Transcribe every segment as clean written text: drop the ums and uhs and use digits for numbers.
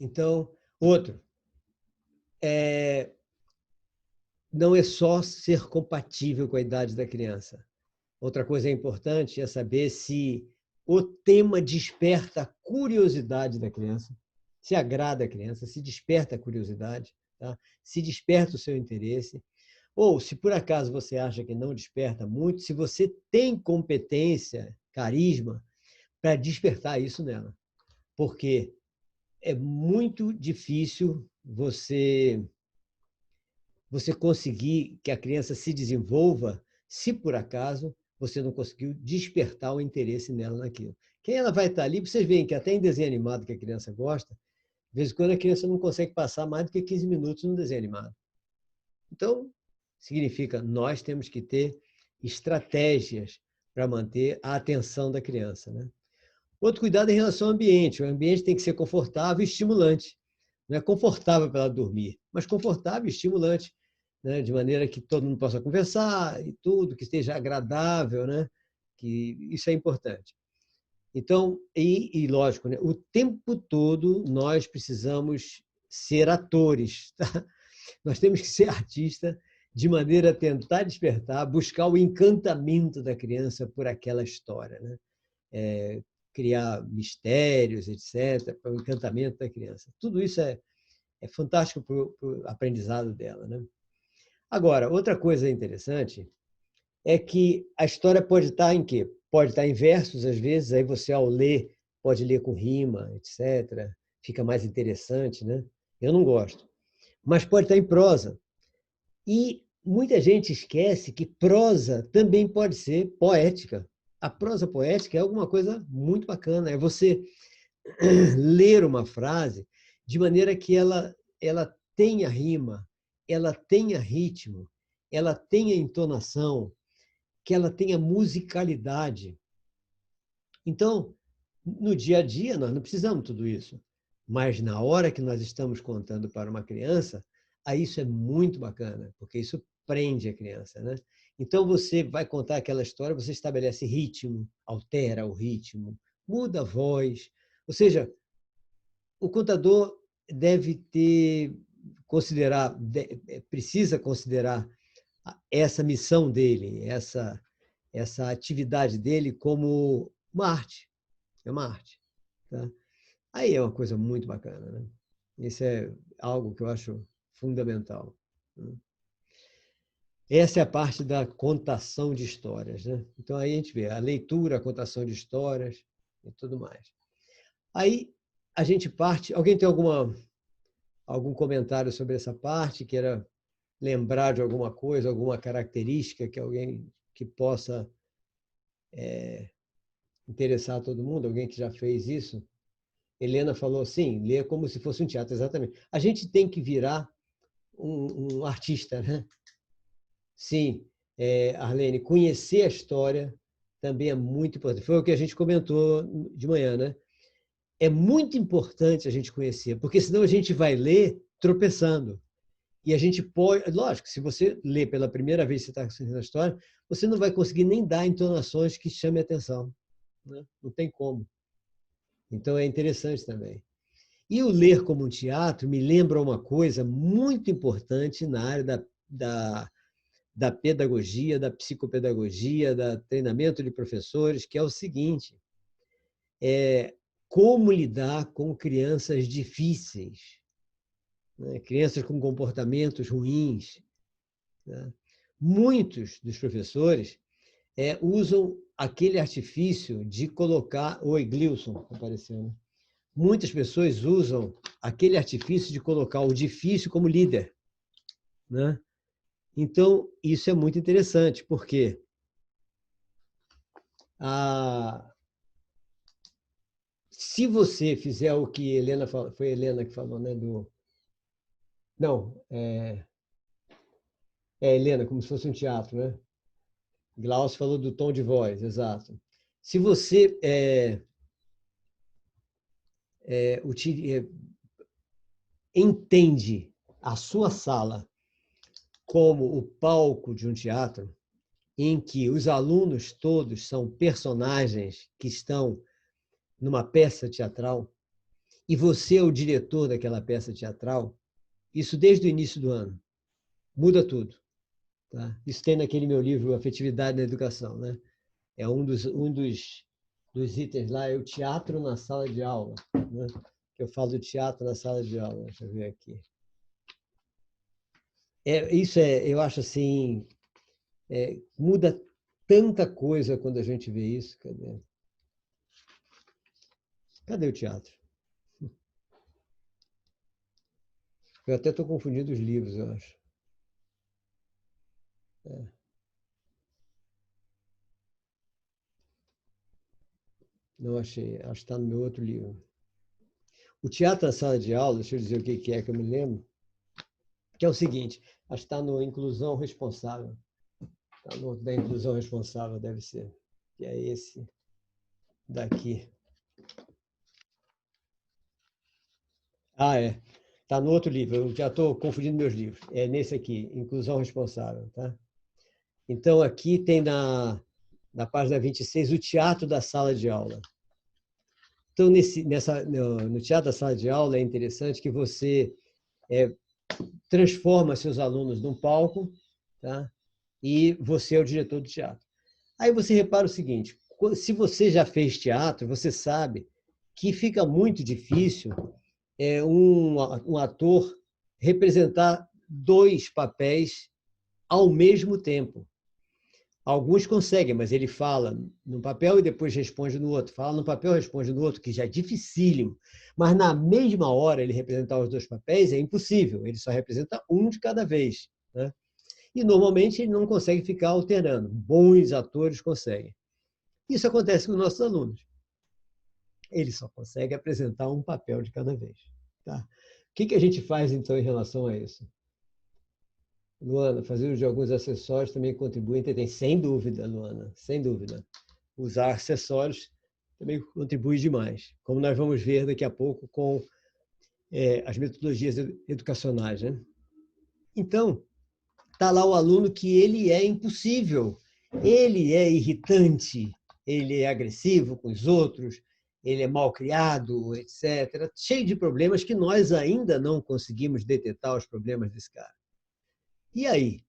Então, outro, não é só ser compatível com a idade da criança. Outra coisa importante é saber se o tema desperta a curiosidade da criança, se agrada a criança, se desperta a curiosidade, tá? Se desperta o seu interesse. Ou, se por acaso você acha que não desperta muito, se você tem competência, carisma, para despertar isso nela. Porque é muito difícil você conseguir que a criança se desenvolva se, por acaso, você não conseguiu despertar o interesse nela naquilo. Quem ela vai estar ali, vocês veem que até em desenho animado que a criança gosta, de vez em quando a criança não consegue passar mais do que 15 minutos no desenho animado. Então, significa nós temos que ter estratégias para manter a atenção da criança, né? Outro cuidado em relação ao ambiente. O ambiente tem que ser confortável e estimulante. Não é confortável para ela dormir, mas confortável e estimulante, né? De maneira que todo mundo possa conversar e tudo, que esteja agradável, né? Que isso é importante. Então, lógico, né? O tempo todo nós precisamos ser atores, tá? Nós temos que ser artista de maneira a tentar despertar, buscar o encantamento da criança por aquela história, né? Criar mistérios, etc., para o encantamento da criança. Tudo isso é fantástico para o aprendizado dela, né? Agora, outra coisa interessante é que a história pode estar em quê? Pode estar em versos, às vezes, aí você, ao ler, pode ler com rima, etc., fica mais interessante, né? Eu não gosto. Mas pode estar em prosa. E muita gente esquece que prosa também pode ser poética. A prosa poética é alguma coisa muito bacana. É você ler uma frase de maneira que ela tenha rima, ela tenha ritmo, ela tenha entonação, que ela tenha musicalidade. Então, no dia a dia, nós não precisamos de tudo isso. Mas na hora que nós estamos contando para uma criança, aí isso é muito bacana, porque isso prende a criança, né? Então, você vai contar aquela história, você estabelece ritmo, altera o ritmo, muda a voz. Ou seja, o contador deve precisa considerar essa missão dele, essa atividade dele como uma arte. É uma arte. Tá? Aí é uma coisa muito bacana, né? Isso é algo que eu acho fundamental. Né? Essa é a parte da contação de histórias, né? Então, aí a gente vê a leitura, a contação de histórias e tudo mais. Aí a gente parte... Alguém tem algum comentário sobre essa parte? Queira lembrar de alguma coisa, alguma característica que alguém que possa interessar a todo mundo? Alguém que já fez isso? Helena falou, sim, ler como se fosse um teatro, exatamente. A gente tem que virar um artista, né? Sim, Arlene, conhecer a história também é muito importante. Foi o que a gente comentou de manhã, né? É muito importante a gente conhecer, porque senão a gente vai ler tropeçando. E a gente pode... Lógico, se você lê pela primeira vez que você está conhecendo a história, você não vai conseguir nem dar entonações que chamem a atenção. Né? Não tem como. Então, é interessante também. E o ler como um teatro me lembra uma coisa muito importante na área da pedagogia, da psicopedagogia, da treinamento de professores, que é o seguinte: como lidar com crianças difíceis, né? Crianças com comportamentos ruins. Né? Muitos dos professores usam aquele artifício de colocar... Oi, Glilson, apareceu, né? Muitas pessoas usam aquele artifício de colocar o difícil como líder, né? Então, isso é muito interessante, porque se você fizer o que Helena falou, foi a Helena que falou, né? Não, Helena, como se fosse um teatro, né? Glaucio falou do tom de voz, exato. Se você entende a sua sala como o palco de um teatro, em que os alunos todos são personagens que estão numa peça teatral, e você é o diretor daquela peça teatral, isso desde o início do ano, muda tudo. Tá? Isso tem naquele meu livro, Afetividade na Educação. Né? É dos itens lá, é o teatro na sala de aula. Né? Que eu falo do teatro na sala de aula. Deixa eu ver aqui. Eu acho assim, muda tanta coisa quando a gente vê isso. Cadê o teatro? Eu até estou confundindo os livros, eu acho. Não achei, acho que está no meu outro livro. O teatro na sala de aula, deixa eu dizer o que é que eu me lembro, que é o seguinte, acho que está no Inclusão Responsável. Está no da Inclusão Responsável, deve ser. Que é esse daqui. É. Está no outro livro, eu já estou confundindo meus livros. É nesse aqui, Inclusão Responsável. Tá? Então, aqui tem na página 26 o teatro da sala de aula. Então, no teatro da sala de aula, é interessante que você transforma seus alunos num palco, tá? E você é o diretor do teatro. Aí você repara o seguinte, se você já fez teatro, você sabe que fica muito difícil um ator representar dois papéis ao mesmo tempo. Alguns conseguem, mas ele fala num papel e depois responde no outro. Fala no papel, responde no outro, que já é dificílimo. Mas na mesma hora ele representar os dois papéis é impossível. Ele só representa um de cada vez. Né? E normalmente ele não consegue ficar alternando. Bons atores conseguem. Isso acontece com os nossos alunos. Ele só consegue apresentar um papel de cada vez. Tá? O que a gente faz, então, em relação a isso? Luana, fazer uso de alguns acessórios também contribui, sem dúvida, Luana, sem dúvida. Usar acessórios também contribui demais, como nós vamos ver daqui a pouco com as metodologias educacionais. Né? Então, está lá o aluno que ele é impossível, ele é irritante, ele é agressivo com os outros, ele é mal criado, etc. Cheio de problemas que nós ainda não conseguimos detectar os problemas desse cara. E aí?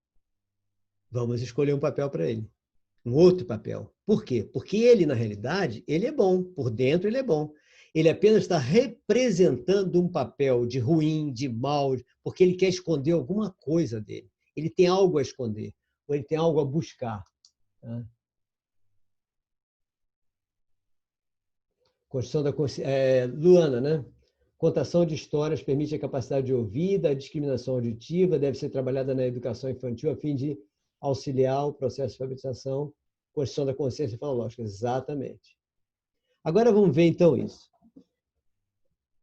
Vamos escolher um papel para ele. Um outro papel. Por quê? Porque ele, na realidade, ele é bom. Por dentro, ele é bom. Ele apenas está representando um papel de ruim, de mal, porque ele quer esconder alguma coisa dele. Ele tem algo a esconder, ou ele tem algo a buscar. Tá? Construção da consciência. Luana, né? Contação de histórias permite a capacidade de ouvir, a discriminação auditiva deve ser trabalhada na educação infantil a fim de auxiliar o processo de alfabetização, construção da consciência fonológica. Exatamente. Agora vamos ver, então, isso.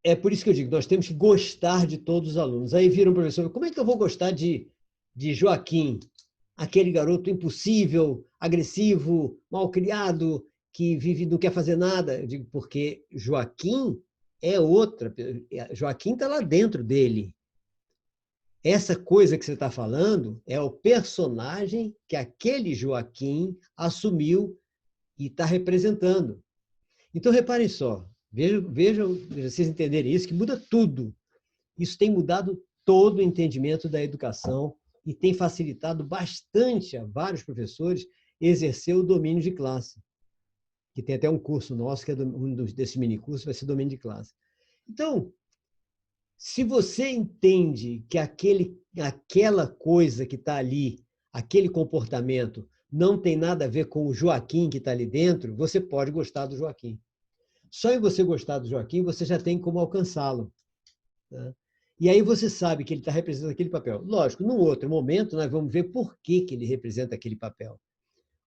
É por isso que eu digo, nós temos que gostar de todos os alunos. Aí vira um professor, como é que eu vou gostar de Joaquim, aquele garoto impossível, agressivo, mal-criado, que vive não quer fazer nada? Eu digo, porque Joaquim é outra. Joaquim está lá dentro dele. Essa coisa que você está falando é o personagem que aquele Joaquim assumiu e está representando. Então, reparem só, vejam, vocês entenderem isso, que muda tudo. Isso tem mudado todo o entendimento da educação e tem facilitado bastante a vários professores exercer o domínio de classe. Que tem até um curso nosso, que é um desses minicursos, vai ser domínio de classe. Então, se você entende que aquela coisa que está ali, aquele comportamento, não tem nada a ver com o Joaquim que está ali dentro, você pode gostar do Joaquim. Só em você gostar do Joaquim, você já tem como alcançá-lo. Né? E aí você sabe que ele está representando aquele papel. Lógico, num outro momento, nós vamos ver por que ele representa aquele papel.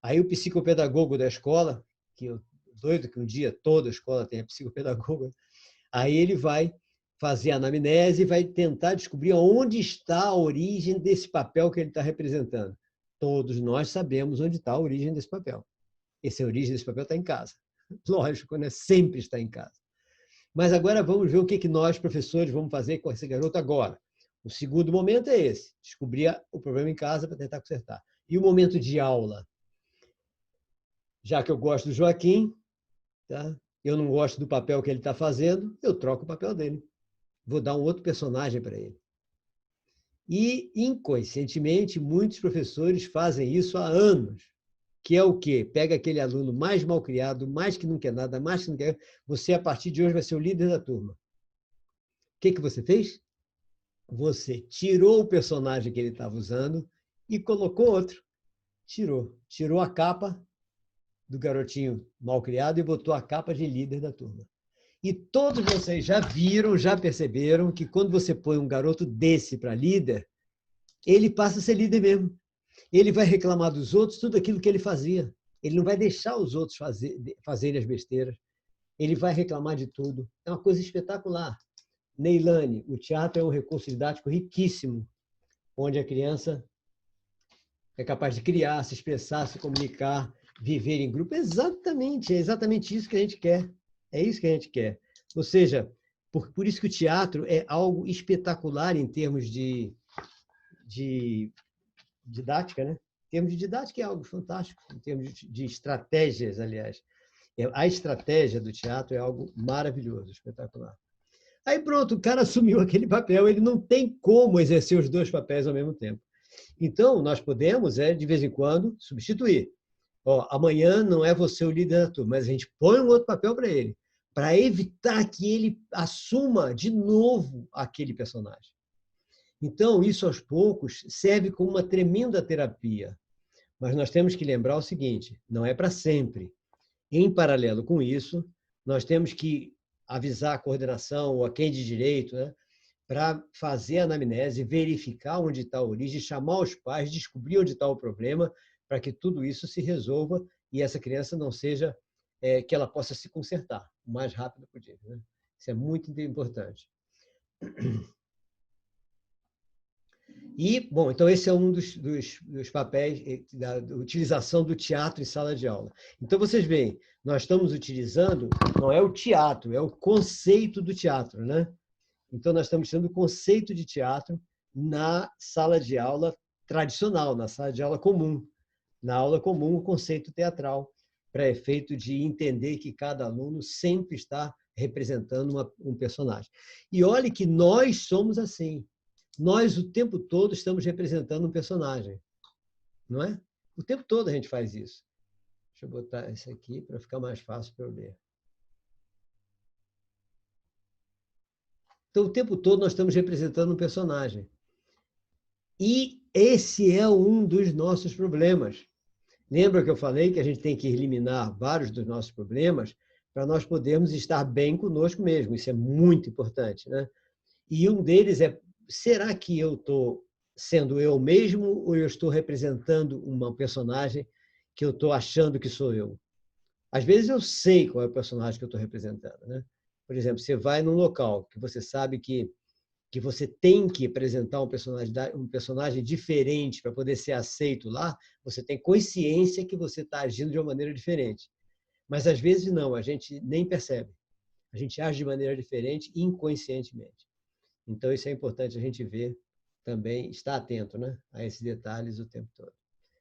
Aí o psicopedagogo da escola, que eu doido que um dia toda a escola tenha psicopedagogo, aí ele vai fazer a anamnese e vai tentar descobrir onde está a origem desse papel que ele está representando. Todos nós sabemos onde está a origem desse papel. A origem desse papel está em casa. Lógico, né? Sempre está em casa. Mas agora vamos ver o que nós, professores, vamos fazer com esse garoto agora. O segundo momento é esse, descobrir o problema em casa para tentar consertar. E o momento de aula? Já que eu gosto do Joaquim, tá? eu não gosto do papel que ele está fazendo, eu troco o papel dele. Vou dar um outro personagem para ele. E, inconscientemente, muitos professores fazem isso há anos, que é o quê? Pega aquele aluno mais mal criado, mais que não quer nada, mais que não quer, você, a partir de hoje, vai ser o líder da turma. O que você fez? Você tirou o personagem que ele estava usando e colocou outro. Tirou a capa do garotinho mal criado e botou a capa de líder da turma. E todos vocês já viram, já perceberam que quando você põe um garoto desse para líder, ele passa a ser líder mesmo. Ele vai reclamar dos outros tudo aquilo que ele fazia. Ele não vai deixar os outros fazerem as besteiras. Ele vai reclamar de tudo. É uma coisa espetacular. Neilane, o teatro é um recurso didático riquíssimo, onde a criança é capaz de criar, se expressar, se comunicar, viver em grupo. É exatamente isso que a gente quer. É isso que a gente quer. Ou seja, por isso que o teatro é algo espetacular em termos de didática, né? Em termos de didática é algo fantástico, em termos de estratégias, aliás. A estratégia do teatro é algo maravilhoso, espetacular. Aí pronto, o cara assumiu aquele papel, ele não tem como exercer os dois papéis ao mesmo tempo. Então, nós podemos, de vez em quando, substituir. Amanhã não é você o líder da turma, mas a gente põe um outro papel para ele, para evitar que ele assuma de novo aquele personagem. Então, isso aos poucos serve como uma tremenda terapia. Mas nós temos que lembrar o seguinte, não é para sempre. Em paralelo com isso, nós temos que avisar a coordenação ou a quem de direito, né, para fazer a anamnese, verificar onde está a origem, chamar os pais, descobrir onde está o problema, para que tudo isso se resolva e essa criança não seja, que ela possa se consertar o mais rápido possível. Né? Isso é muito importante. E, bom, então esse é um dos papéis da utilização do teatro em sala de aula. Então, vocês veem, nós estamos utilizando, não é o teatro, é o conceito do teatro, né? Então, nós estamos usando o conceito de teatro na sala de aula tradicional, na sala de aula comum. Na aula comum, o conceito teatral, para efeito de entender que cada aluno sempre está representando um personagem. E olhe que nós somos assim. Nós, o tempo todo, estamos representando um personagem. Não é? O tempo todo a gente faz isso. Deixa eu botar isso aqui para ficar mais fácil para eu ler. Então, o tempo todo nós estamos representando um personagem. E esse é um dos nossos problemas. Lembra que eu falei que a gente tem que eliminar vários dos nossos problemas para nós podermos estar bem conosco mesmo. Isso é muito importante, né? E um deles é, será que eu estou sendo eu mesmo ou eu estou representando uma personagem que eu estou achando que sou eu? Às vezes eu sei qual é o personagem que eu estou representando, né? Por exemplo, você vai num local que você sabe que você tem que apresentar um personagem diferente para poder ser aceito lá, você tem consciência que você está agindo de uma maneira diferente. Mas às vezes não, a gente nem percebe. A gente age de maneira diferente inconscientemente. Então, isso é importante a gente ver também, estar atento, né, a esses detalhes o tempo todo.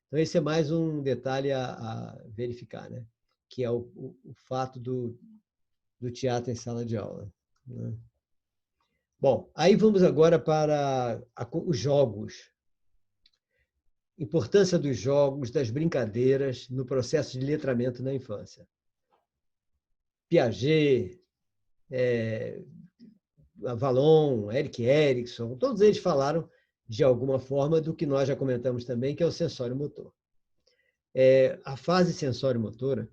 Então, esse é mais um detalhe a verificar, né, que é o fato do teatro em sala de aula. Né? Bom, aí vamos agora para os jogos. Importância dos jogos, das brincadeiras no processo de letramento na infância. Piaget, Vallon, Erik Erikson, todos eles falaram de alguma forma do que nós já comentamos também, que é o sensório motor. A fase sensório-motora,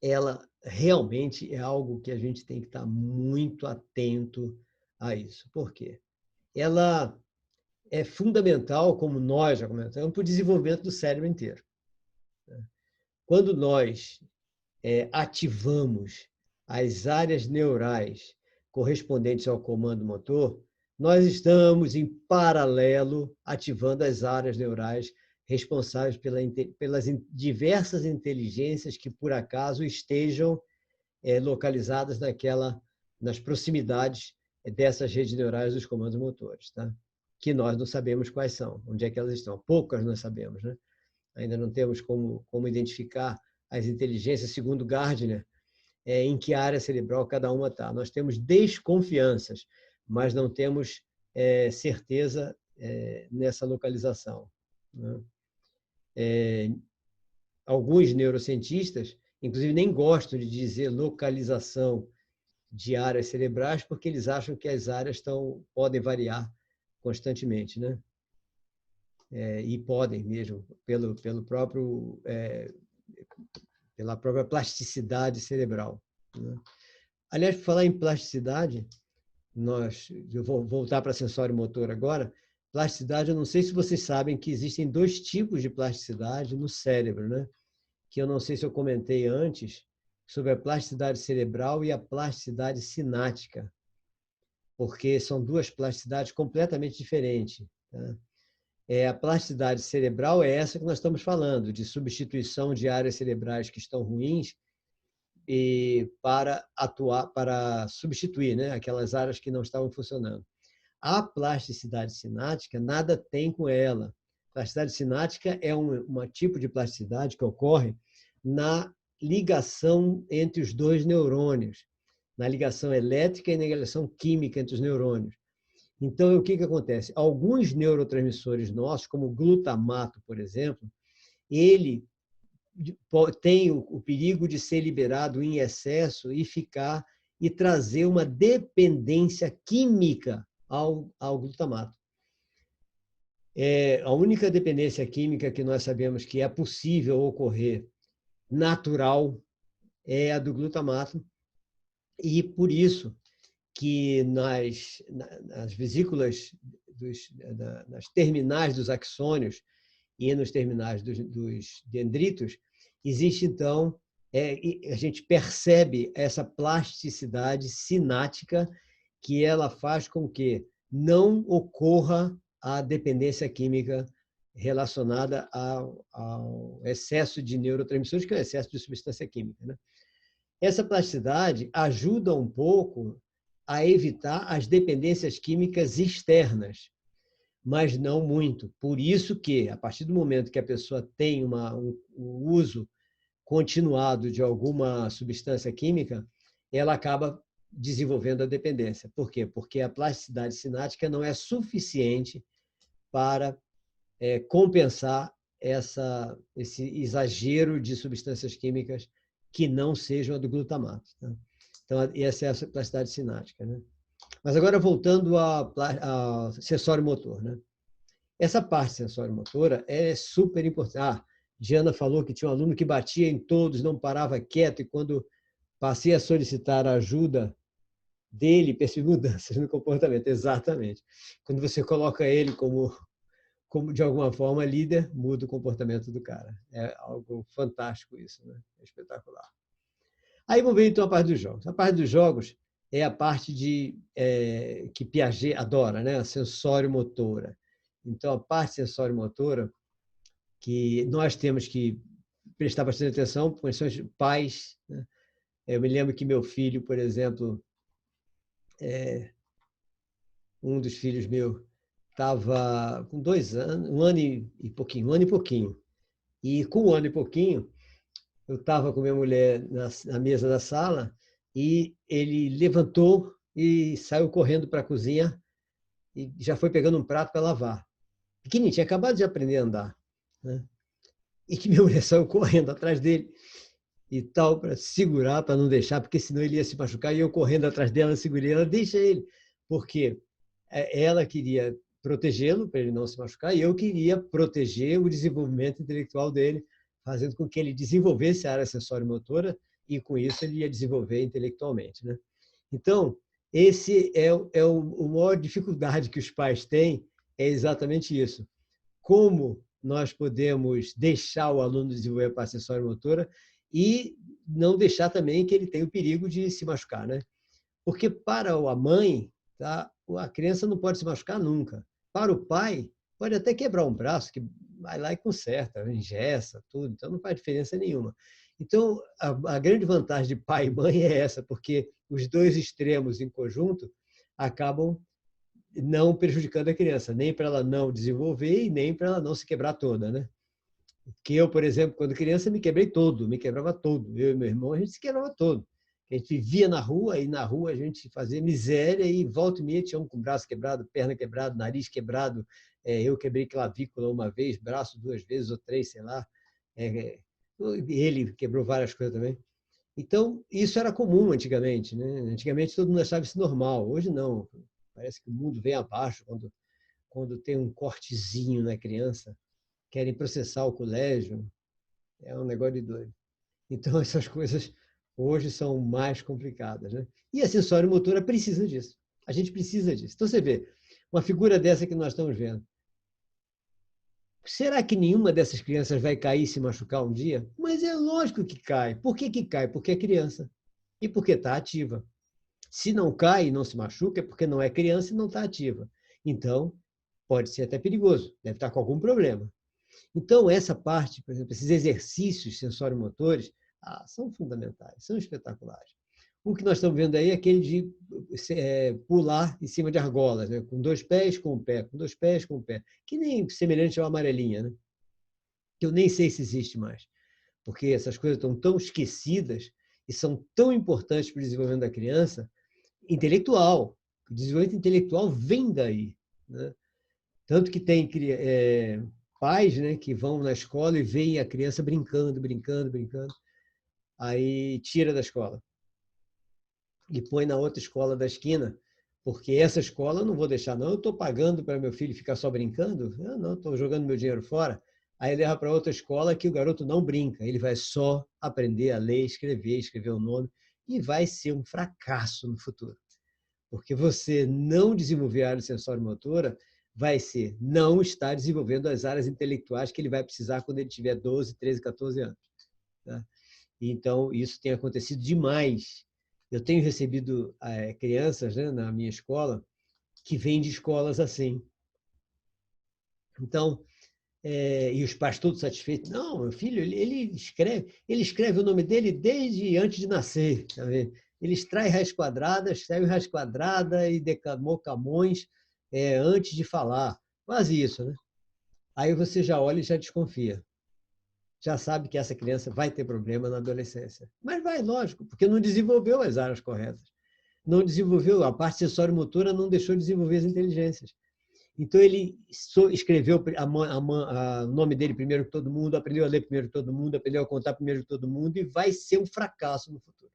ela realmente é algo que a gente tem que estar muito atento a isso. Por quê? Ela é fundamental, como nós já comentamos, para o desenvolvimento do cérebro inteiro. Quando nós ativamos as áreas neurais correspondentes ao comando motor, nós estamos, em paralelo, ativando as áreas neurais responsáveis pelas diversas inteligências que, por acaso, estejam localizadas nas proximidades dessas redes neurais dos comandos motores, tá? Que nós não sabemos quais são, onde é que elas estão. Poucas nós sabemos, né? Ainda não temos como identificar as inteligências, segundo Gardner, em que área cerebral cada uma está. Nós temos desconfianças, mas não temos certeza nessa localização, né? Alguns neurocientistas, inclusive, nem gostam de dizer localização de áreas cerebrais, porque eles acham que as áreas podem variar constantemente, né? E podem mesmo, pela própria plasticidade cerebral, né? Aliás, por falar em plasticidade, eu vou voltar para sensório motor agora. Plasticidade, eu não sei se vocês sabem que existem 2 tipos de plasticidade no cérebro, né? Que eu não sei se eu comentei antes, sobre a plasticidade cerebral e a plasticidade sináptica, porque são 2 plasticidades completamente diferentes, tá? A plasticidade cerebral é essa que nós estamos falando, de substituição de áreas cerebrais que estão ruins para substituir, né, aquelas áreas que não estavam funcionando. A plasticidade sináptica nada tem com ela. Plasticidade sináptica é um tipo de plasticidade que ocorre na ligação entre os 2 neurônios, na ligação elétrica e na ligação química entre os neurônios. Então, o que acontece? Alguns neurotransmissores nossos, como o glutamato, por exemplo, ele tem o perigo de ser liberado em excesso e trazer uma dependência química ao glutamato. A única dependência química que nós sabemos que é possível ocorrer natural é a do glutamato, e por isso que nas vesículas, nas terminais dos axônios e nos terminais dos dendritos, existe, então, a gente percebe essa plasticidade sináptica que ela faz com que não ocorra a dependência química relacionada ao excesso de neurotransmissores, que é o excesso de substância química, né? Essa plasticidade ajuda um pouco a evitar as dependências químicas externas, mas não muito. Por isso que, a partir do momento que a pessoa tem um uso continuado de alguma substância química, ela acaba desenvolvendo a dependência. Por quê? Porque a plasticidade sináptica não é suficiente para compensar esse exagero de substâncias químicas que não sejam a do glutamato, tá? Então, essa é a plasticidade sináptica, né? Mas agora, voltando ao sensório motor, né? Essa parte sensório-motora é super importante. Diana falou que tinha um aluno que batia em todos, não parava quieto, e quando passei a solicitar a ajuda dele, percebi mudanças no comportamento. Exatamente. Quando você coloca ele como de alguma forma, líder, muda o comportamento do cara. É algo fantástico isso, né? É espetacular. Aí vamos ver, então, a parte dos jogos. A parte dos jogos é a parte que Piaget adora, né? A sensório-motora. Então, a parte sensório-motora que nós temos que prestar bastante atenção, porque são os pais, né? Eu me lembro que meu filho, por exemplo, um dos filhos meus, estava com 2 anos, 1 ano e pouquinho. E com 1 ano e pouquinho, eu estava com minha mulher na mesa da sala e ele levantou e saiu correndo para a cozinha e já foi pegando um prato para lavar. Pequenininho, tinha acabado de aprender a andar, né? E que minha mulher saiu correndo atrás dele e tal, para segurar, para não deixar, porque senão ele ia se machucar, e eu correndo atrás dela, segurei ela, deixa ele, porque ela queria protegê-lo para ele não se machucar, e eu queria proteger o desenvolvimento intelectual dele, fazendo com que ele desenvolvesse a área sensório-motora, e com isso ele ia desenvolver intelectualmente, né? Então, esse é a maior dificuldade que os pais têm, é exatamente isso. Como nós podemos deixar o aluno desenvolver a parte sensório-motora e não deixar também que ele tenha o perigo de se machucar, né? Porque para a mãe, tá, a criança não pode se machucar nunca. Para o pai, pode até quebrar um braço, que vai lá e conserta, engessa, tudo, então não faz diferença nenhuma. Então, a grande vantagem de pai e mãe é essa, porque os 2 extremos em conjunto acabam não prejudicando a criança, nem para ela não desenvolver e nem para ela não se quebrar toda, né? Que eu, por exemplo, quando criança, me quebrava todo. Eu e meu irmão, a gente se quebrava todo. A gente vivia na rua, e na rua a gente fazia miséria, e volta e meia tinha um com o braço quebrado, perna quebrada, nariz quebrado. Eu quebrei clavícula uma vez, braço 2 vezes ou 3, sei lá. Ele quebrou várias coisas também. Então, isso era comum antigamente, né? Antigamente todo mundo achava isso normal. Hoje não. Parece que o mundo vem abaixo quando tem um cortezinho na criança, querem processar o colégio. É um negócio de doido. Então, essas coisas hoje são mais complicadas, né? E a sensório-motora precisa disso. A gente precisa disso. Então, você vê, uma figura dessa que nós estamos vendo. Será que nenhuma dessas crianças vai cair e se machucar um dia? Mas é lógico que cai. Por que cai? Porque é criança. E porque está ativa. Se não cai e não se machuca, é porque não é criança e não está ativa. Então, pode ser até perigoso, deve estar com algum problema. Então, essa parte, por exemplo, esses exercícios sensório-motores, são fundamentais, são espetaculares. O que nós estamos vendo aí é aquele de pular em cima de argolas, né? Com 2 pés, com um pé, com 2 pés, com um pé, que nem semelhante ao amarelinha, né? Que eu nem sei se existe mais, porque essas coisas estão tão esquecidas e são tão importantes para o desenvolvimento da criança, intelectual. O desenvolvimento intelectual vem daí, né? Tanto que tem pais, né, que vão na escola e veem a criança brincando, brincando, brincando, aí tira da escola e põe na outra escola da esquina, porque essa escola eu não vou deixar, não. Eu estou pagando para meu filho ficar só brincando? Eu não, estou jogando meu dinheiro fora. Aí leva para outra escola que o garoto não brinca, ele vai só aprender a ler, escrever o nome, e vai ser um fracasso no futuro. Porque você não desenvolver a área sensório-motora vai ser não estar desenvolvendo as áreas intelectuais que ele vai precisar quando ele tiver 12, 13, 14 anos. Tá? Então, isso tem acontecido demais. Eu tenho recebido crianças, né, na minha escola que vêm de escolas assim. Então, e os pais todos satisfeitos. Não, meu filho, ele escreve o nome dele desde antes de nascer. Tá vendo? Ele extrai raiz quadrada, escreve raiz quadrada e declamou Camões antes de falar. Quase isso, né? Aí você já olha e já desconfia. Já sabe que essa criança vai ter problema na adolescência. Mas vai, lógico, porque não desenvolveu as áreas corretas. Não desenvolveu, a parte sensório-motora não deixou de desenvolver as inteligências. Então, ele escreveu o nome dele primeiro que todo mundo, aprendeu a ler primeiro que todo mundo, aprendeu a contar primeiro que todo mundo, e vai ser um fracasso no futuro.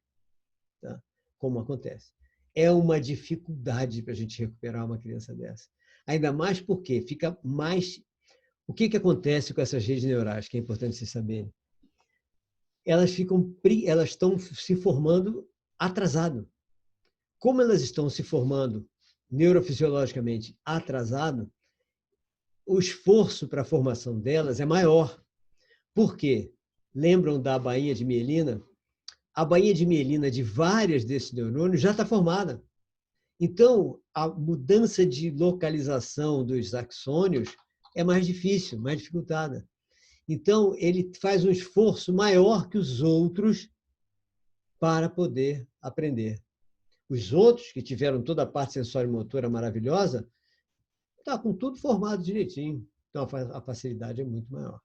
Tá? Como acontece. É uma dificuldade para a gente recuperar uma criança dessa. Ainda mais porque fica mais... O que acontece com essas redes neurais, que é importante vocês saberem? Elas estão se formando atrasado. Como elas estão se formando neurofisiologicamente atrasado, o esforço para a formação delas é maior. Por quê? Lembram da bainha de mielina? A bainha de mielina de várias desses neurônios já está formada. Então, a mudança de localização dos axônios é mais difícil, mais dificultada. Então, ele faz um esforço maior que os outros para poder aprender. Os outros, que tiveram toda a parte sensório-motora maravilhosa, está com tudo formado direitinho. Então, a facilidade é muito maior.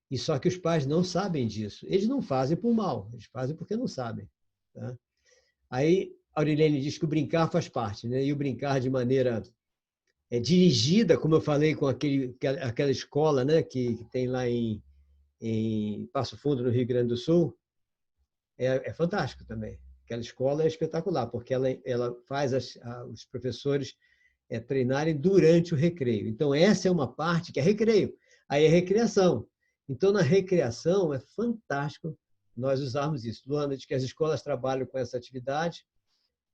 E só que os pais não sabem disso. Eles não fazem por mal, eles fazem porque não sabem. Tá? Aí, a Aurilene diz que o brincar faz parte, né? E o brincar de maneira dirigida, como eu falei com aquela escola, né, que tem lá em Passo Fundo, no Rio Grande do Sul, é fantástico também. Aquela escola é espetacular, porque ela faz os professores treinarem durante o recreio. Então, essa é uma parte que é recreio. Aí é recreação. Então, na recreação, é fantástico nós usarmos isso. Luana diz que as escolas trabalham com essa atividade,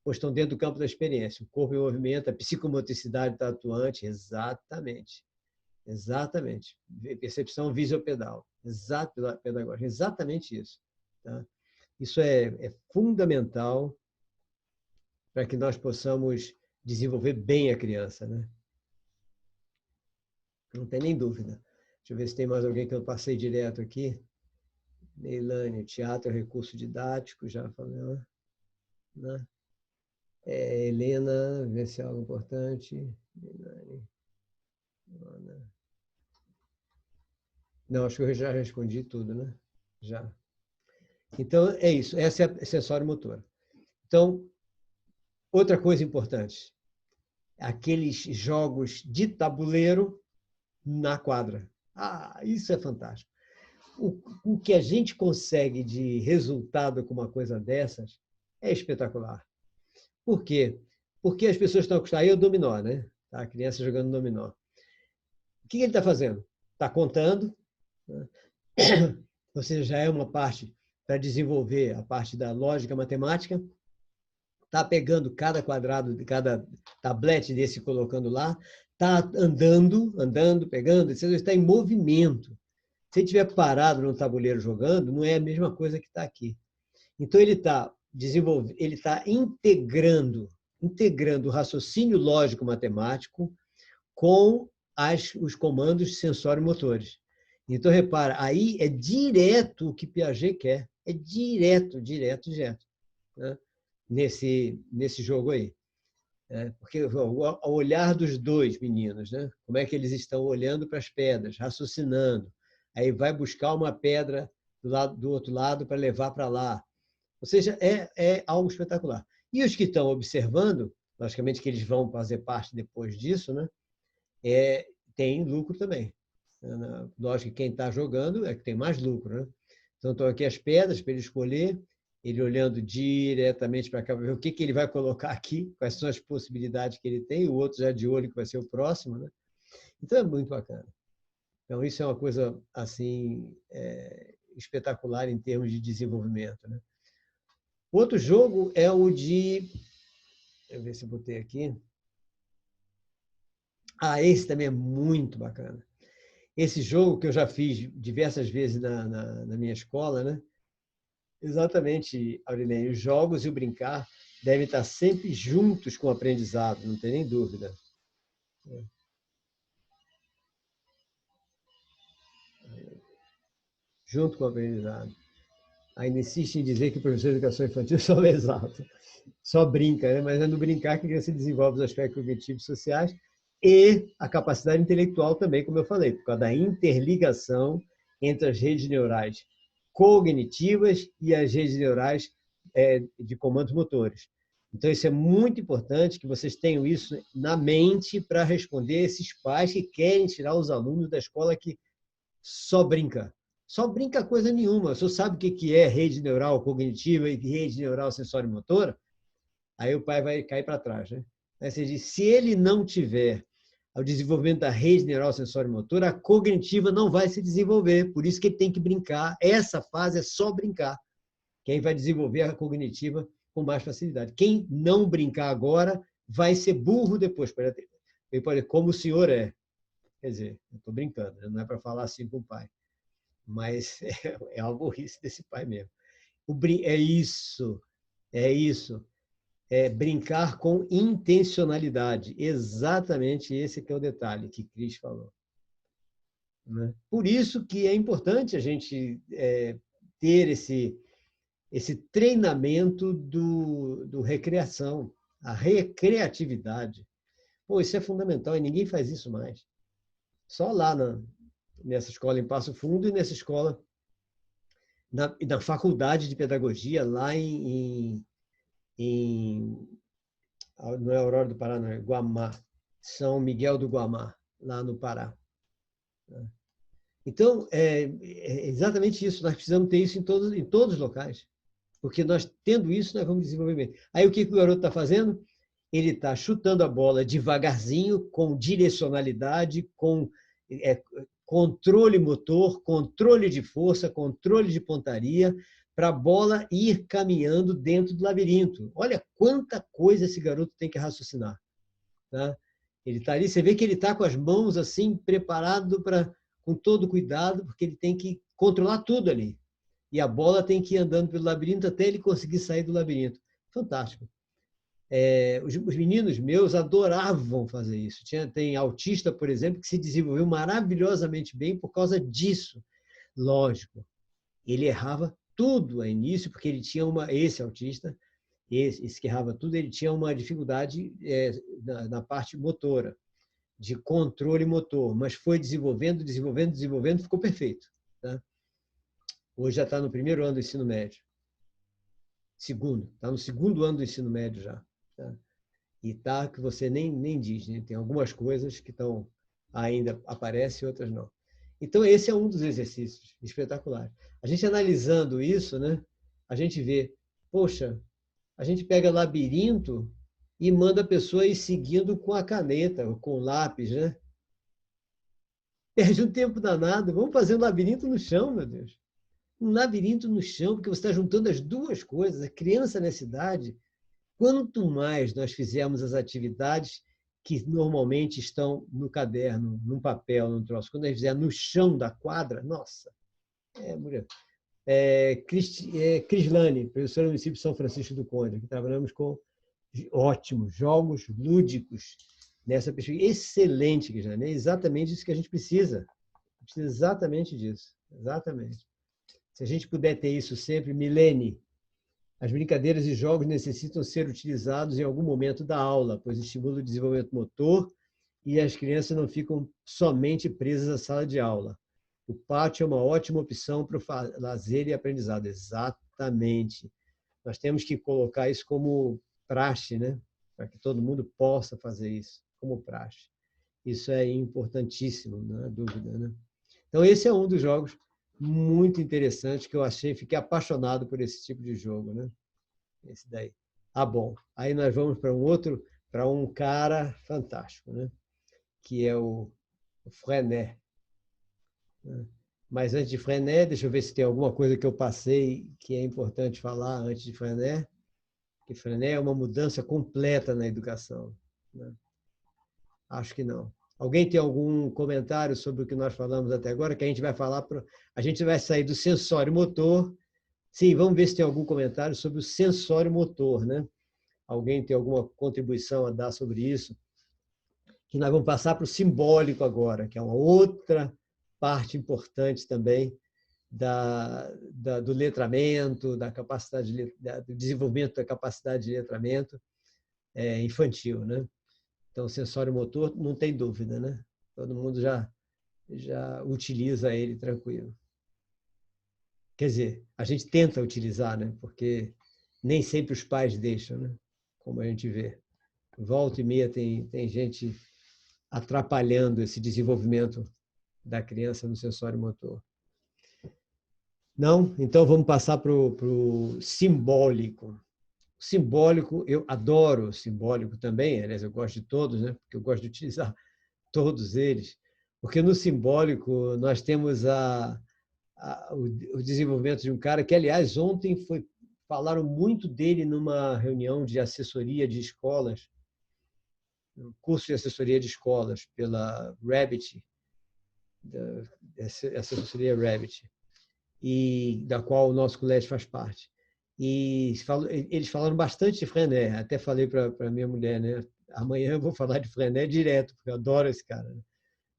pois estão dentro do campo da experiência. O corpo em movimento, a psicomotricidade está atuante. Exatamente. Exatamente. Percepção visiopedal. Pedagógica. Exatamente isso. Tá? Isso é fundamental para que nós possamos desenvolver bem a criança, né? Não tem nem dúvida. Deixa eu ver se tem mais alguém que eu passei direto aqui. Neilane, teatro é recurso didático, já falei, né? Helena, vê se é algo importante. Neilane. Não, acho que eu já respondi tudo, né? Já. Então, é isso. Essa é a sensório motora. Então, outra coisa importante, aqueles jogos de tabuleiro na quadra. Isso é fantástico. O que a gente consegue de resultado com uma coisa dessas é espetacular. Por quê? Porque as pessoas estão acostumadas. Aí é o dominó, né? A criança jogando dominó. O que ele está fazendo? Está contando, né? Ou seja, já é uma parte para desenvolver a parte da lógica matemática. Está pegando cada quadrado de cada tablete desse e colocando lá. Está andando, pegando, está em movimento. Se ele estiver parado no tabuleiro jogando, não é a mesma coisa que está aqui. Então, ele está integrando o raciocínio lógico-matemático com os comandos sensório-motores. Então, repara, aí é direto o que Piaget quer. É direto, né? Nesse jogo aí. Porque o olhar dos dois meninos, né? Como é que eles estão olhando para as pedras, raciocinando. Aí vai buscar uma pedra do outro lado para levar para lá. Ou seja, é algo espetacular. E os que estão observando, logicamente que eles vão fazer parte depois disso, né? Tem lucro também. Lógico que quem está jogando é que tem mais lucro, né? Então, estão aqui as pedras para ele escolher, ele olhando diretamente para cá, para ver o que ele vai colocar aqui, quais são as possibilidades que ele tem, o outro já de olho que vai ser o próximo, né? Então, é muito bacana. Então, isso é uma coisa assim espetacular em termos de desenvolvimento, né? Outro jogo é o de... Deixa eu ver se eu botei aqui. Esse também é muito bacana. Esse jogo que eu já fiz diversas vezes na minha escola, né? Exatamente, Aurilene, os jogos e o brincar devem estar sempre juntos com o aprendizado, não tem nem dúvida. Junto com o aprendizado. Ainda insiste em dizer que o professor de educação infantil só é exato, só brinca, né? Mas é no brincar que a criança desenvolve os aspectos cognitivos sociais e a capacidade intelectual também, como eu falei, por causa da interligação entre as redes neurais cognitivas e as redes neurais de comandos motores. Então, isso é muito importante que vocês tenham isso na mente para responder a esses pais que querem tirar os alunos da escola que só brinca. Só brinca coisa nenhuma. Você sabe o que é rede neural cognitiva e rede neural sensório-motora? Aí o pai vai cair para trás, né? Aí você diz, se ele não tiver o desenvolvimento da rede neural sensório-motora, a cognitiva não vai se desenvolver. Por isso que ele tem que brincar. Essa fase é só brincar. Quem vai desenvolver a cognitiva com mais facilidade. Quem não brincar agora vai ser burro depois. Ele pode, como o senhor é. Quer dizer, eu estou brincando, não é para falar assim com o pai. Mas é uma burrice desse pai mesmo. É isso. Brincar com intencionalidade. Exatamente esse que é o detalhe que Cris falou. Né? Por isso que é importante a gente ter esse treinamento do recreação, a recreatividade. Pô, isso é fundamental e ninguém faz isso mais. Só lá nessa escola em Passo Fundo e nessa escola na faculdade de pedagogia lá não é Aurora do Pará, não, é Guamá, São Miguel do Guamá, lá no Pará. Então, é exatamente isso, nós precisamos ter isso em todos os locais, porque nós, tendo isso, nós vamos desenvolver bem. Aí, o que o garoto está fazendo? Ele está chutando a bola devagarzinho, com direcionalidade, com controle motor, controle de força, controle de pontaria, para a bola ir caminhando dentro do labirinto. Olha quanta coisa esse garoto tem que raciocinar. Tá? Ele está ali, você vê que ele está com as mãos assim, preparado com todo cuidado, porque ele tem que controlar tudo ali. E a bola tem que ir andando pelo labirinto até ele conseguir sair do labirinto. Fantástico. Os meninos meus adoravam fazer isso. Tem autista, por exemplo, que se desenvolveu maravilhosamente bem por causa disso. Lógico, ele errava tudo a início, porque ele tinha esse autista, esse que errava tudo, ele tinha uma dificuldade na parte motora, de controle motor, mas foi desenvolvendo, ficou perfeito. Tá? Hoje já está no primeiro ano do ensino médio. Segundo. Está no segundo ano do ensino médio já. Tá? E tá que você nem diz, né? Tem algumas coisas que estão ainda aparecem, outras não. Então, esse é um dos exercícios espetaculares. A gente analisando isso, né? A gente vê, poxa, a gente pega labirinto e manda a pessoa ir seguindo com a caneta, com o lápis, né? Perde um tempo danado. Vamos fazer um labirinto no chão, meu Deus. Um labirinto no chão, porque você está juntando as duas coisas. A criança nessa idade, quanto mais nós fizermos as atividades que normalmente estão no caderno, num papel, num troço, quando a gente fizer no chão da quadra, nossa, mulher. Crislane, professora do município de São Francisco do Conde, que trabalhamos com ótimos jogos lúdicos nessa perspectiva. Excelente, Crislane, é exatamente isso que a gente precisa. Precisa exatamente disso, exatamente. Se a gente puder ter isso sempre, Milene, as brincadeiras e jogos necessitam ser utilizados em algum momento da aula, pois estimulam o desenvolvimento motor e as crianças não ficam somente presas à sala de aula. O pátio é uma ótima opção para o lazer e aprendizado. Exatamente. Nós temos que colocar isso como praxe, né? Para que todo mundo possa fazer isso como praxe. Isso é importantíssimo, não há dúvida, né? Então, esse é um dos jogos muito interessante que eu achei, fiquei apaixonado por esse tipo de jogo, né? Esse daí. Ah, bom. Aí nós vamos para um cara fantástico, né? Que é o Freinet. Mas antes de Freinet, deixa eu ver se tem alguma coisa que eu passei que é importante falar antes de Freinet. Que Freinet é uma mudança completa na educação, né? Acho que não. Alguém tem algum comentário sobre o que nós falamos até agora? Que a gente vai falar, a gente vai sair do sensório motor. Sim, vamos ver se tem algum comentário sobre o sensório motor, né? Alguém tem alguma contribuição a dar sobre isso? Que nós vamos passar para o simbólico agora, que é uma outra parte importante também do letramento, da capacidade do desenvolvimento da capacidade de letramento infantil, né? Então, o sensório motor, não tem dúvida, né? Todo mundo já utiliza ele tranquilo. Quer dizer, a gente tenta utilizar, né? Porque nem sempre os pais deixam, né? Como a gente vê. Volta e meia tem gente atrapalhando esse desenvolvimento da criança no sensório motor. Não? Então, vamos passar para o simbólico. O simbólico, eu adoro o simbólico também, aliás, eu gosto de todos, né? Porque eu gosto de utilizar todos eles, porque no simbólico nós temos o desenvolvimento de um cara que, aliás, ontem falaram muito dele numa reunião de assessoria de escolas, um curso de assessoria de escolas pela Rabbit, essa assessoria Rabbit, e da qual o nosso colégio faz parte. E eles falaram bastante de Freinet. Até falei para minha mulher, né? Amanhã eu vou falar de Freinet direto, porque eu adoro esse cara, né?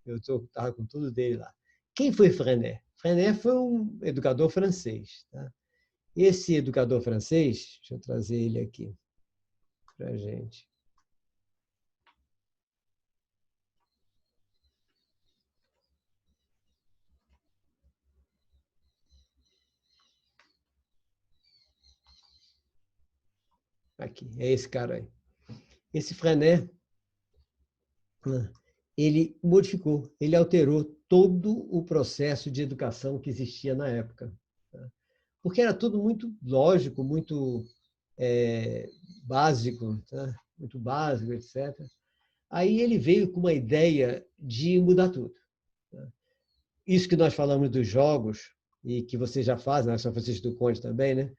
Eu estava com tudo dele lá. Quem foi Freinet? Freinet foi um educador francês. Tá? Esse educador francês, deixa eu trazer ele aqui para a gente. Aqui, é esse cara aí. Esse Freinet, ele modificou, ele alterou todo o processo de educação que existia na época. Tá? Porque era tudo muito lógico, muito básico, tá? Muito básico, etc. Aí ele veio com uma ideia de mudar tudo. Tá? Isso que nós falamos dos jogos, e que você já faz, na São Francisco do Conde também, né?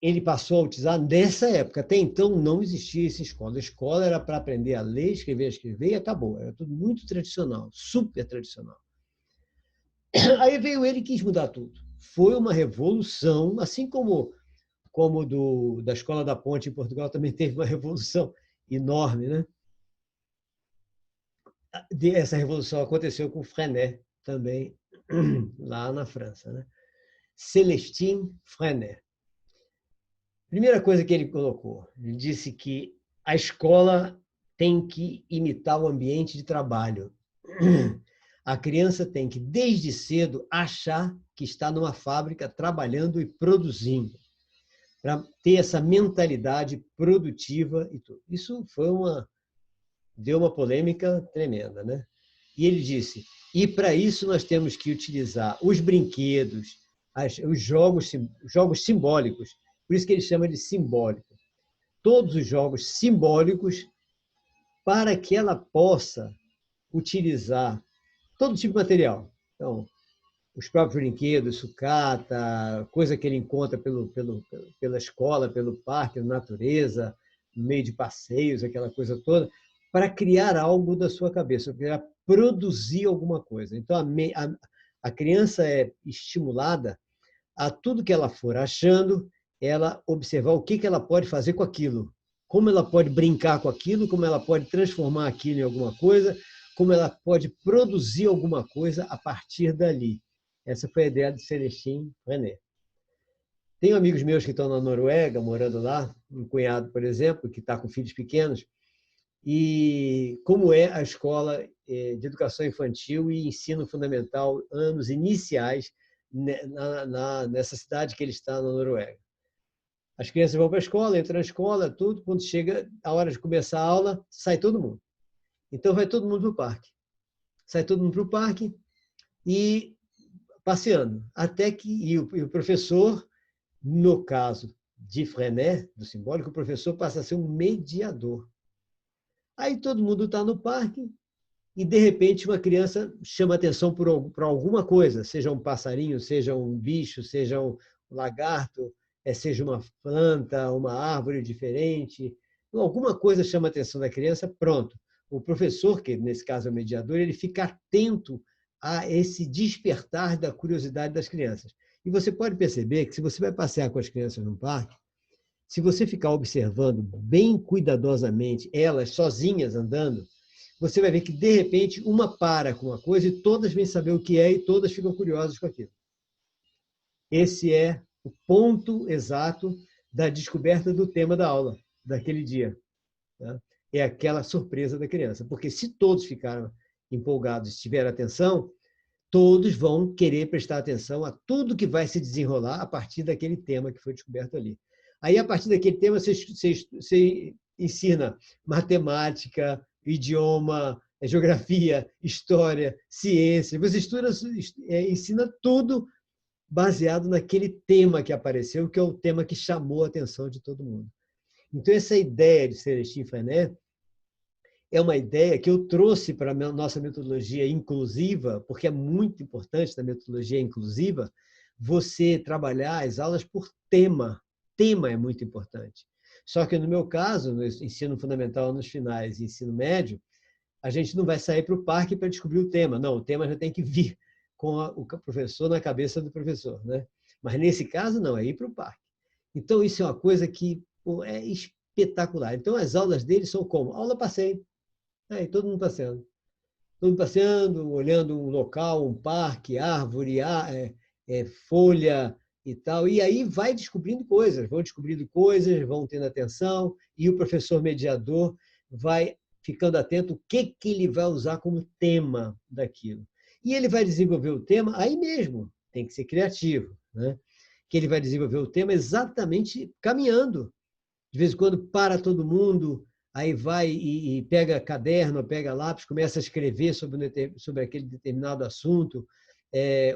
Ele passou a utilizar nessa época. Até então não existia essa escola. A escola era para aprender a ler, escrever e acabou. Era tudo muito tradicional, super tradicional. Aí veio ele e quis mudar tudo. Foi uma revolução, assim como da Escola da Ponte em Portugal também teve uma revolução enorme, né? Essa revolução aconteceu com Freinet também, lá na França, né? Célestin Freinet. Primeira coisa que ele colocou, ele disse que a escola tem que imitar o ambiente de trabalho. A criança tem que, desde cedo, achar que está numa fábrica trabalhando e produzindo. para ter essa mentalidade produtiva e tudo. Isso deu uma polêmica tremenda, né? E ele disse, e para isso nós temos que utilizar os brinquedos, os jogos simbólicos, por isso que ele chama de simbólico. Todos os jogos simbólicos para que ela possa utilizar todo tipo de material. Então, os próprios brinquedos, sucata, coisa que ele encontra pela escola, pelo parque, na natureza, no meio de passeios, aquela coisa toda, para criar algo da sua cabeça, para produzir alguma coisa. Então, a criança é estimulada a tudo que ela for achando, ela observar o que ela pode fazer com aquilo, como ela pode brincar com aquilo, como ela pode transformar aquilo em alguma coisa, como ela pode produzir alguma coisa a partir dali. Essa foi a ideia de Celestine René. Tenho amigos meus que estão na Noruega, morando lá, um cunhado, por exemplo, que está com filhos pequenos, e como é a escola de educação infantil e ensino fundamental, anos iniciais, nessa cidade que ele está na Noruega. As crianças vão para a escola, entram na escola, tudo, quando chega a hora de começar a aula, sai todo mundo. Então vai todo mundo para o parque. Sai todo mundo para o parque e passeando, até que e o professor, no caso de Freinet, do simbólico, o professor passa a ser um mediador. Aí todo mundo está no parque e, de repente, uma criança chama atenção por alguma coisa, seja um passarinho, seja um bicho, seja um lagarto, seja uma planta, uma árvore diferente, alguma coisa chama a atenção da criança, pronto. O professor, que nesse caso é o mediador, ele fica atento a esse despertar da curiosidade das crianças. E você pode perceber que se você vai passear com as crianças no parque, se você ficar observando bem cuidadosamente elas sozinhas andando, você vai ver que, de repente, uma para com uma coisa e todas vêm saber o que é e todas ficam curiosas com aquilo. Esse é o ponto exato da descoberta do tema da aula, daquele dia. Tá? É aquela surpresa da criança, porque se todos ficaram empolgados e tiveram atenção, todos vão querer prestar atenção a tudo que vai se desenrolar a partir daquele tema que foi descoberto ali. Aí, a partir daquele tema, você ensina matemática, idioma, geografia, história, ciência. Você ensina tudo baseado naquele tema que apareceu, que é o tema que chamou a atenção de todo mundo. Então, essa ideia de Celestine Freinet é uma ideia que eu trouxe para a nossa metodologia inclusiva, porque é muito importante na metodologia inclusiva você trabalhar as aulas por tema. Tema é muito importante. Só que, no meu caso, no ensino fundamental nos finais e ensino médio, a gente não vai sair para o parque para descobrir o tema. Não, o tema já tem que vir com o professor na cabeça do professor, né? Mas, nesse caso, não, é ir para o parque. Então, isso é uma coisa que é espetacular. Então, as aulas deles são como? Aula passeio. Aí, todo mundo passeando. Todo mundo passeando, olhando um local, um parque, árvore, folha e tal. E aí vão descobrindo coisas, vão tendo atenção, e o professor mediador vai ficando atento o que ele vai usar como tema daquilo. E ele vai desenvolver o tema aí mesmo, tem que ser criativo, né? Que ele vai desenvolver o tema exatamente caminhando. De vez em quando para todo mundo, aí vai e pega caderno, pega lápis, começa a escrever sobre aquele determinado assunto,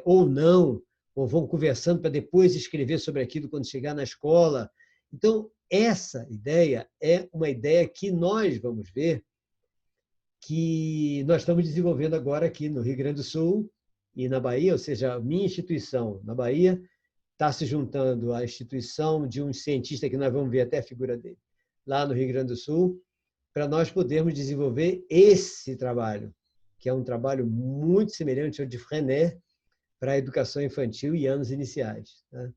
ou não, ou vão conversando para depois escrever sobre aquilo quando chegar na escola. Então, essa ideia é uma ideia que nós vamos ver que nós estamos desenvolvendo agora aqui no Rio Grande do Sul e na Bahia, ou seja, a minha instituição na Bahia está se juntando à instituição de um cientista que nós vamos ver até a figura dele, lá no Rio Grande do Sul, para nós podermos desenvolver esse trabalho, que é um trabalho muito semelhante ao de Freinet para a educação infantil e anos iniciais. Tá?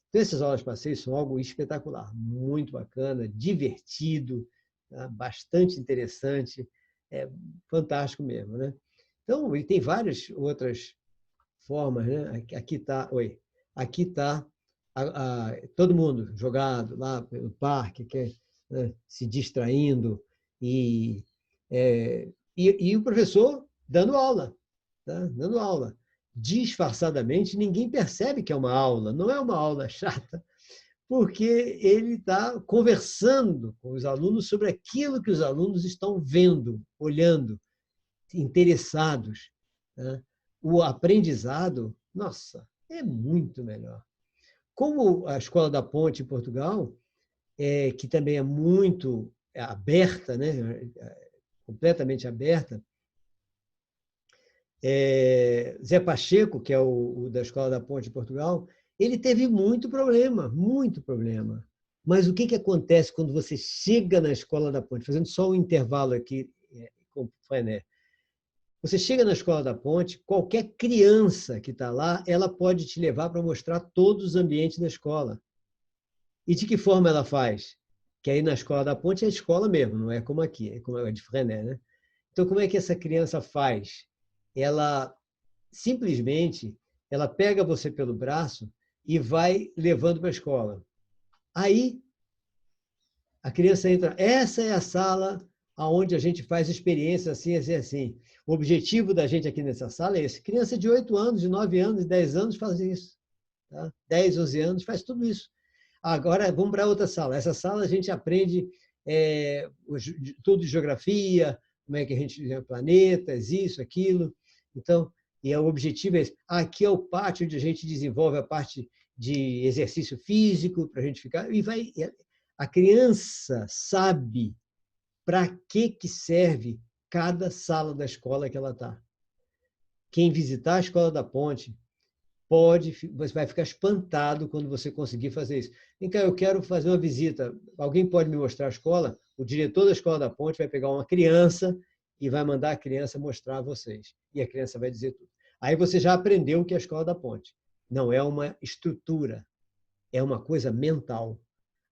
Então, essas aulas passeios são algo espetacular, muito bacana, divertido, tá? Bastante interessante, fantástico mesmo, né? Então, e tem várias outras formas, né? Aqui está, todo mundo jogado lá pelo parque, né, se distraindo, e o professor dando aula, tá? Dando aula. Disfarçadamente, ninguém percebe que é uma aula, não é uma aula chata, porque ele está conversando com os alunos sobre aquilo que os alunos estão vendo, olhando, interessados, né? O aprendizado, nossa, é muito melhor. Como a Escola da Ponte em Portugal, que também é muito aberta, né? Completamente aberta, Zé Pacheco, que é o da Escola da Ponte em Portugal, ele teve muito problema, muito problema. Mas o que acontece quando você chega na Escola da Ponte, fazendo só um intervalo aqui com o Frenet, você chega na Escola da Ponte, qualquer criança que está lá, ela pode te levar para mostrar todos os ambientes da escola. E de que forma ela faz? Que aí na Escola da Ponte é a escola mesmo, não é como aqui, é como a de Frenet, né? Então, como é que essa criança faz? Ela simplesmente ela pega você pelo braço e vai levando para a escola. Aí a criança entra, essa é a sala onde a gente faz experiências assim, assim, assim. O objetivo da gente aqui nessa sala é esse. Criança de 8 anos, de 9 anos, de 10 anos faz isso. Tá? 10, 11 anos faz tudo isso. Agora, vamos para outra sala. Essa sala a gente aprende tudo de geografia, como é que a gente vê planetas, isso, aquilo. Então, o objetivo é esse. Aqui é o pátio onde a gente desenvolve a parte de exercício físico, para a gente ficar. A criança sabe para que serve cada sala da escola que ela está. Quem visitar a Escola da Ponte você vai ficar espantado quando você conseguir fazer isso. Vem cá, eu quero fazer uma visita. Alguém pode me mostrar a escola? O diretor da Escola da Ponte vai pegar uma criança e vai mandar a criança mostrar a vocês. E a criança vai dizer tudo. Aí você já aprendeu o que é a Escola da Ponte. Não é uma estrutura, é uma coisa mental.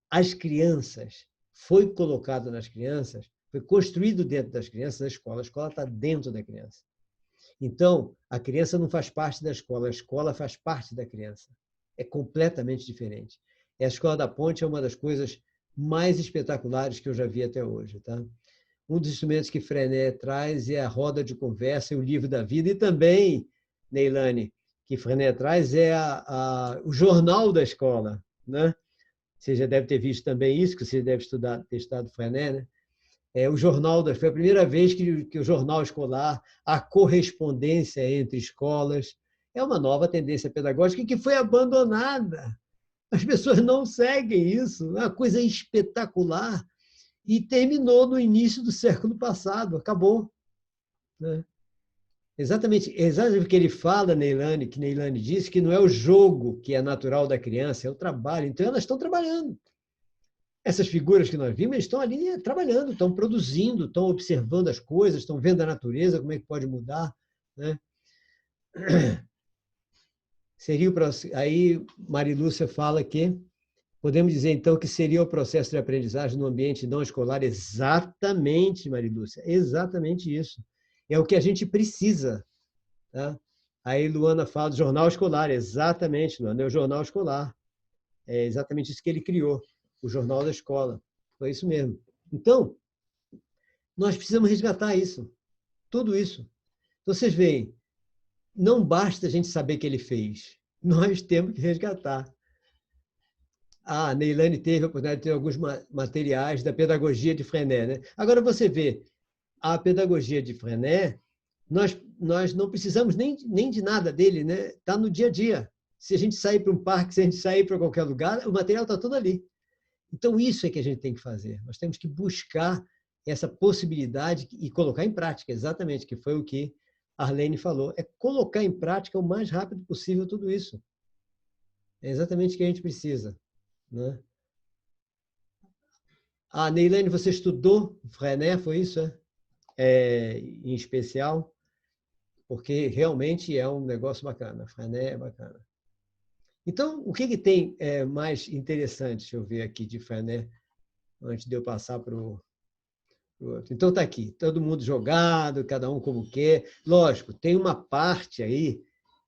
As crianças, foi colocado nas crianças, foi construído dentro das crianças a escola está dentro da criança. Então, a criança não faz parte da escola, a escola faz parte da criança. É completamente diferente. A Escola da Ponte é uma das coisas mais espetaculares que eu já vi até hoje. Tá? Um dos instrumentos que Frenet traz é a roda de conversa e o livro da vida, e também, Neilane, que Frenet traz é o jornal da escola. Né? Você já deve ter visto também isso, que você deve ter estudado Frenet, né? O jornal, foi a primeira vez que o jornal escolar, a correspondência entre escolas, é uma nova tendência pedagógica que foi abandonada. As pessoas não seguem isso, é uma coisa espetacular. E terminou no início do século passado, acabou. Né? Exatamente o que ele fala, Neilane, que Neilane disse, que não é o jogo que é natural da criança, é o trabalho. Então, elas estão trabalhando. Essas figuras que nós vimos, eles estão ali trabalhando, estão produzindo, estão observando as coisas, estão vendo a natureza, como é que pode mudar. Né? Aí, Marilúcia fala que podemos dizer, então, que seria o processo de aprendizagem no ambiente não escolar. Exatamente, Marilúcia, exatamente isso. É o que a gente precisa. Tá? Aí, Luana fala do jornal escolar. Exatamente, Luana, é o jornal escolar. É exatamente isso que ele criou, o jornal da escola. Foi isso mesmo. Então, nós precisamos resgatar isso, tudo isso. Então, vocês veem, não basta a gente saber que ele fez, nós temos que resgatar. A Neilane teve a oportunidade de ter alguns materiais da pedagogia de Frenet. Né? Agora, você vê, a pedagogia de Frenet, nós não precisamos nem de nada dele, né? Está no dia a dia. Se a gente sair para um parque, se a gente sair para qualquer lugar, o material está todo ali. Então, isso é que a gente tem que fazer. Nós temos que buscar essa possibilidade e colocar em prática, exatamente, que foi o que a Arlene falou. É colocar em prática o mais rápido possível tudo isso. É exatamente o que a gente precisa. Né? Neilane, você estudou Frenet, foi isso? Em especial? Porque realmente é um negócio bacana. Frenet é bacana. Então, o que tem mais interessante, deixa eu ver aqui, de Frenet, antes de eu passar para o outro. Então, está aqui, todo mundo jogado, cada um como quer. Lógico, tem uma parte aí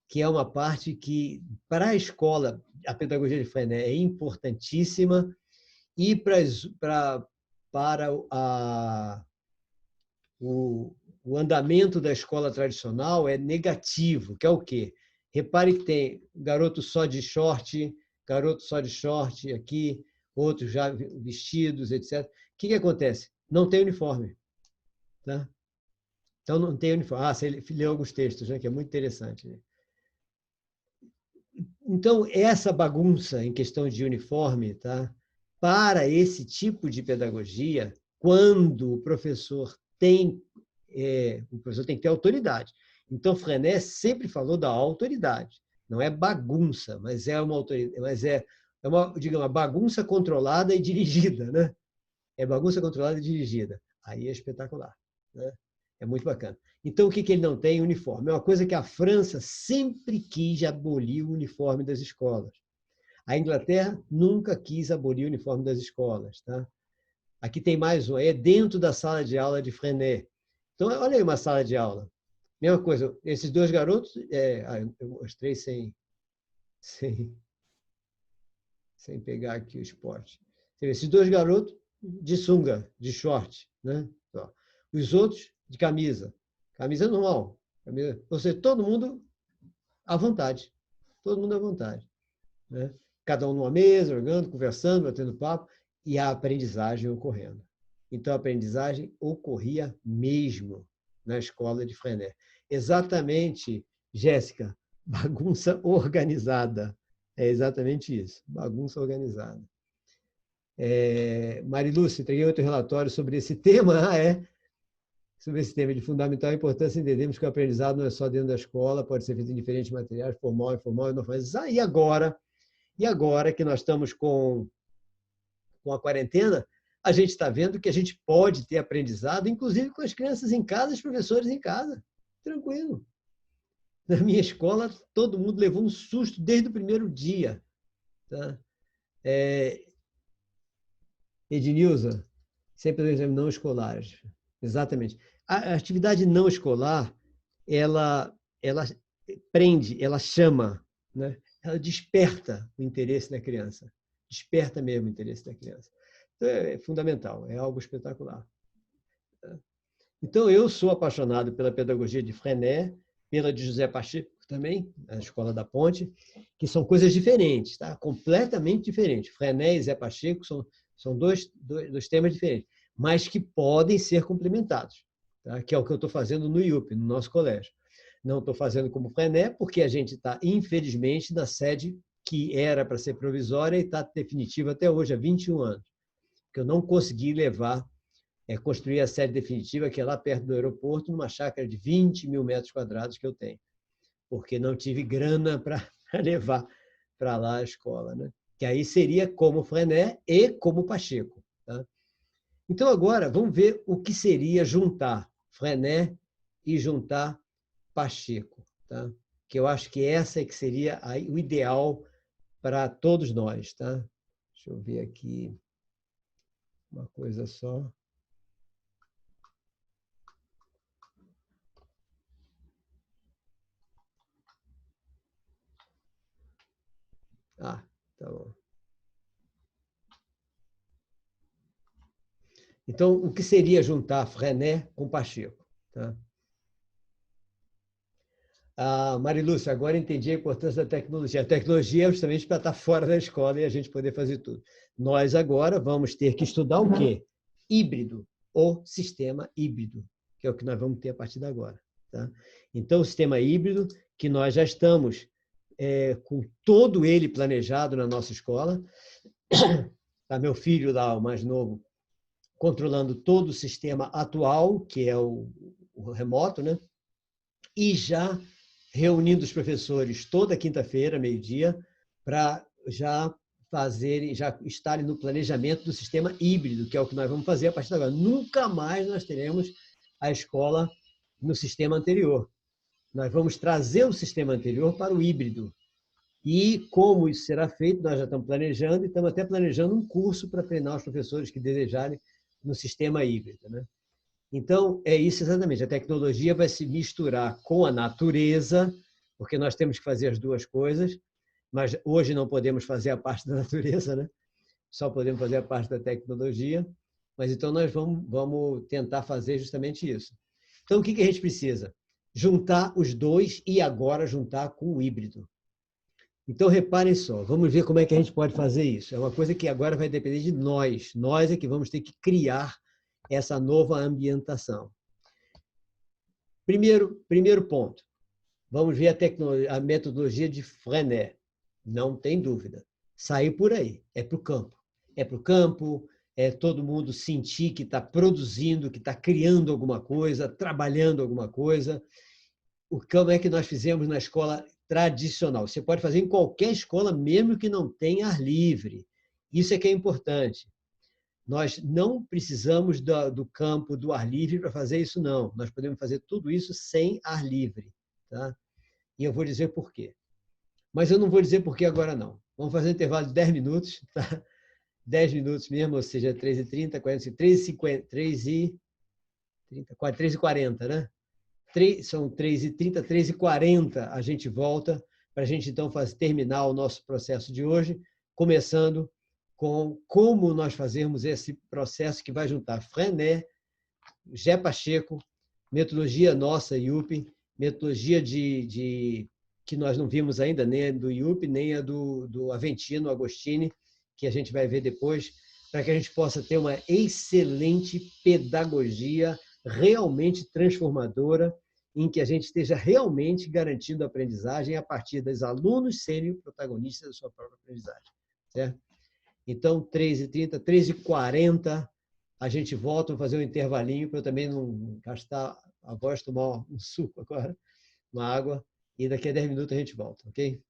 que é uma parte que, para a escola, a pedagogia de Frenet é importantíssima e para o andamento da escola tradicional é negativo, que é o quê? Repare que tem garoto só de short, garoto só de short aqui, outros já vestidos, etc. O que acontece? Não tem uniforme. Tá? Então, não tem uniforme. Ah, você leu alguns textos, né, que é muito interessante. Né? Então, essa bagunça em questão de uniforme, tá? Para esse tipo de pedagogia, quando o professor tem que ter autoridade. Então, Freinet sempre falou da autoridade. Não é bagunça, mas é uma autoridade, mas é uma, digamos, uma bagunça controlada e dirigida, né? É bagunça controlada e dirigida. Aí é espetacular, né? É muito bacana. Então, o que ele não tem? Uniforme. É uma coisa que a França sempre quis abolir o uniforme das escolas. A Inglaterra nunca quis abolir o uniforme das escolas. Tá? Aqui tem mais um, é dentro da sala de aula de Freinet. Então, olha aí uma sala de aula. Mesma coisa, esses dois garotos, eu mostrei sem, sem pegar aqui o esporte. Esses dois garotos de sunga, de short. Né? Os outros de camisa. Camisa normal. Ou seja, todo mundo à vontade. Todo mundo à vontade. Né? Cada um numa mesa, jogando, conversando, batendo papo, e a aprendizagem ocorrendo. Então, a aprendizagem ocorria mesmo na escola de Freinet. Exatamente, Jéssica, bagunça organizada. É exatamente isso, bagunça organizada. Marilúcia, entreguei outro relatório sobre esse tema. Sobre esse tema de fundamental importância, entendemos que o aprendizado não é só dentro da escola, pode ser feito em diferentes materiais, formal, informal e não faz. E agora que nós estamos com a quarentena, a gente está vendo que a gente pode ter aprendizado, inclusive com as crianças em casa, os professores em casa. Tranquilo. Na minha escola, todo mundo levou um susto desde o primeiro dia. Tá? Ednilza, sempre os exames não escolares. Exatamente. A atividade não escolar, ela prende, ela chama, né? Ela desperta o interesse da criança. Desperta mesmo o interesse da criança. Então, é fundamental, é algo espetacular. Então, eu sou apaixonado pela pedagogia de Freinet, pela de José Pacheco também, a Escola da Ponte, que são coisas diferentes, tá? Completamente diferentes. Freinet e Zé Pacheco são dois temas diferentes, mas que podem ser complementados, tá? Que é o que eu estou fazendo no IUP, no nosso colégio. Não estou fazendo como Freinet, porque a gente está, infelizmente, na sede que era para ser provisória e está definitiva até hoje, há 21 anos. Que eu não consegui construir a sede definitiva, que é lá perto do aeroporto, numa chácara de 20 mil metros quadrados que eu tenho, porque não tive grana para levar para lá a escola. Né? Que aí seria como Freinet e como Pacheco. Tá? Então, agora, vamos ver o que seria juntar Freinet e juntar Pacheco. Tá? Que eu acho que essa é que seria o ideal para todos nós. Tá? Deixa eu ver aqui uma coisa só. Tá bom. Então, o que seria juntar Freinet com Pacheco? Tá? Marilúcia, agora entendi a importância da tecnologia. A tecnologia é justamente para estar fora da escola e a gente poder fazer tudo. Nós agora vamos ter que estudar o quê? Híbrido, ou sistema híbrido, que é o que nós vamos ter a partir de agora. Tá? Então, o sistema híbrido, que nós já estamos com todo ele planejado na nossa escola. Tá, meu filho lá, o mais novo, controlando todo o sistema atual, que é o remoto, né? E já reunindo os professores toda quinta-feira, meio-dia, para já estarem no planejamento do sistema híbrido, que é o que nós vamos fazer a partir de agora. Nunca mais nós teremos a escola no sistema anterior. Nós vamos trazer o sistema anterior para o híbrido. E como isso será feito, nós já estamos planejando e estamos até planejando um curso para treinar os professores que desejarem no sistema híbrido. Né? Então, é isso exatamente. A tecnologia vai se misturar com a natureza, porque nós temos que fazer as duas coisas, mas hoje não podemos fazer a parte da natureza, né? Só podemos fazer a parte da tecnologia. Mas então nós vamos tentar fazer justamente isso. Então, o que a gente precisa? Juntar os dois e agora juntar com o híbrido. Então, reparem só, vamos ver como é que a gente pode fazer isso. É uma coisa que agora vai depender de nós. Nós é que vamos ter que criar essa nova ambientação. Primeiro ponto, vamos ver a metodologia de Freinet. Não tem dúvida. Sair por aí, é para o campo. É para o campo, é todo mundo sentir que está produzindo, que está criando alguma coisa, trabalhando alguma coisa. Como é que nós fizemos na escola tradicional? Você pode fazer em qualquer escola, mesmo que não tenha ar livre. Isso é que é importante. Nós não precisamos do campo, do ar livre para fazer isso, não. Nós podemos fazer tudo isso sem ar livre. Tá? E eu vou dizer por quê. Mas eu não vou dizer por que agora, não. Vamos fazer um intervalo de 10 minutos, tá? 10 minutos mesmo, ou seja, 3h30, 45, 3h50, 3h40, né? São 3h30, 3h40 a gente volta para a gente, então, terminar o nosso processo de hoje, começando com como nós fazemos esse processo que vai juntar Freinet, Gé Pacheco, metodologia nossa, IUP, metodologia que nós não vimos ainda, nem a do IUP, nem a do Aventino Agostini, que a gente vai ver depois, para que a gente possa ter uma excelente pedagogia realmente transformadora, em que a gente esteja realmente garantindo a aprendizagem a partir dos alunos serem protagonistas da sua própria aprendizagem. Certo? Então, 3h30, 3h40, a gente volta a fazer um intervalinho para eu também não gastar a voz, tomar um suco agora, uma água, e daqui a 10 minutos a gente volta, ok?